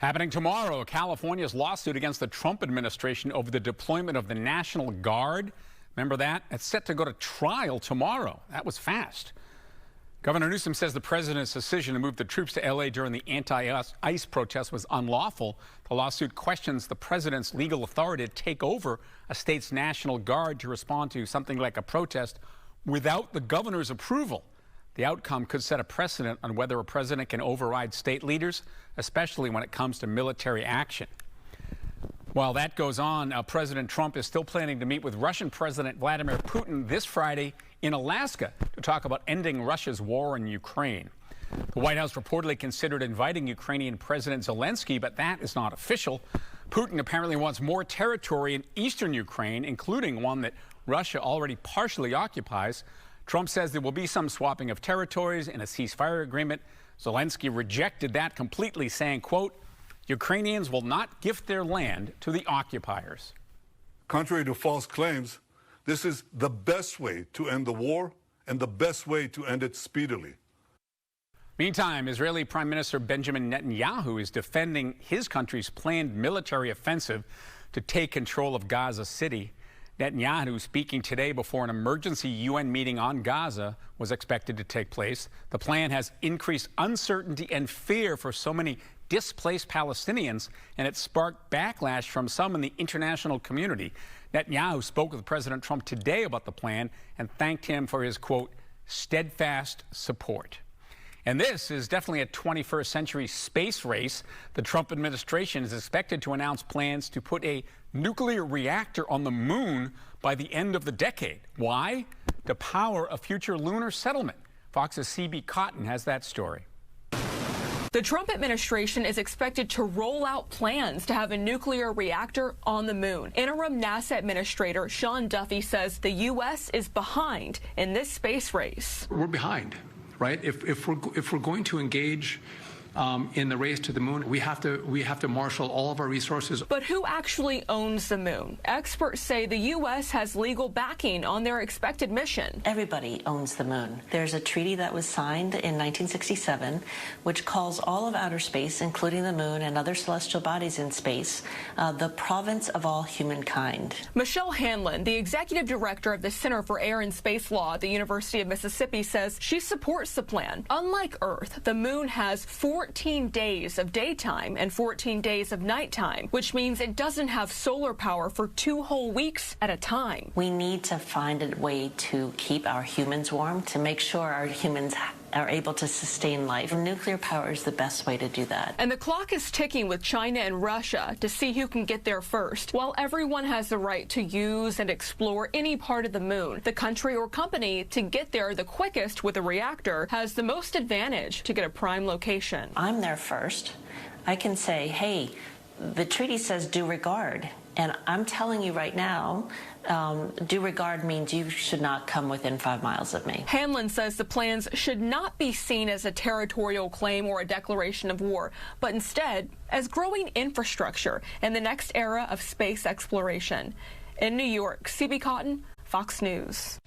Happening tomorrow, California's lawsuit against the Trump administration over the deployment of the National Guard. Remember that? It's set to go to trial tomorrow. That was fast. Governor Newsom says the president's decision to move the troops to L.A. during the anti-ICE protest was unlawful. The lawsuit questions the president's legal authority to take over a state's National Guard to respond to something like a protest without the governor's approval. The outcome could set a precedent on whether a president can override state leaders, especially when it comes to military action. While that goes on, President Trump is still planning to meet with Russian President Vladimir Putin this Friday in Alaska to talk about ending Russia's war in Ukraine. The White House reportedly considered inviting Ukrainian President Zelensky, but that is not official. Putin apparently wants more territory in eastern Ukraine, including one that Russia already partially occupies. Trump says there will be some swapping of territories in a ceasefire agreement. Zelensky rejected that completely, saying, quote, Ukrainians will not gift their land to the occupiers. Contrary to false claims, this is the best way to end the war and the best way to end it speedily. Meantime, Israeli Prime Minister Benjamin Netanyahu is defending his country's planned military offensive to take control of Gaza City. Netanyahu, speaking today before an emergency UN meeting on Gaza, was expected to take place. The plan has increased uncertainty and fear for so many displaced Palestinians, and it sparked backlash from some in the international community. Netanyahu spoke with President Trump today about the plan and thanked him for his, quote, steadfast support. And this is definitely a 21st century space race. The Trump administration is expected to announce plans to put a nuclear reactor on the moon by the end of the decade. Why? To power a future lunar settlement. Fox's CB Cotton has that story. The Trump administration is expected to roll out plans to have a nuclear reactor on the moon. Interim NASA Administrator Sean Duffy says the U.S. is behind in this space race. We're behind, right? If we're going to engage in the race to the moon, we have to marshal all of our resources. But who actually owns the moon? Experts say the U.S. has legal backing on their expected mission. Everybody owns the moon. There's a treaty that was signed in 1967, which calls all of outer space, including the moon and other celestial bodies in space, the province of all humankind. Michelle Hanlon, the executive director of the Center for Air and Space Law at the University of Mississippi, says she supports the plan. Unlike Earth, the moon has 14 days of daytime and 14 days of nighttime, which means it doesn't have solar power for 2 whole weeks at a time. We need to find a way to keep our humans warm, to make sure our humans are able to sustain life. Nuclear power is the best way to do that. And the clock is ticking with China and Russia to see who can get there first. While everyone has the right to use and explore any part of the moon, the country or company to get there the quickest with a reactor has the most advantage to get a prime location. I'm there first. I can say, hey, the treaty says due regard. And I'm telling you right now, due regard means you should not come within 5 miles of me. Hanlon says the plans should not be seen as a territorial claim or a declaration of war, but instead as growing infrastructure in the next era of space exploration. In New York, CB Cotton, Fox News.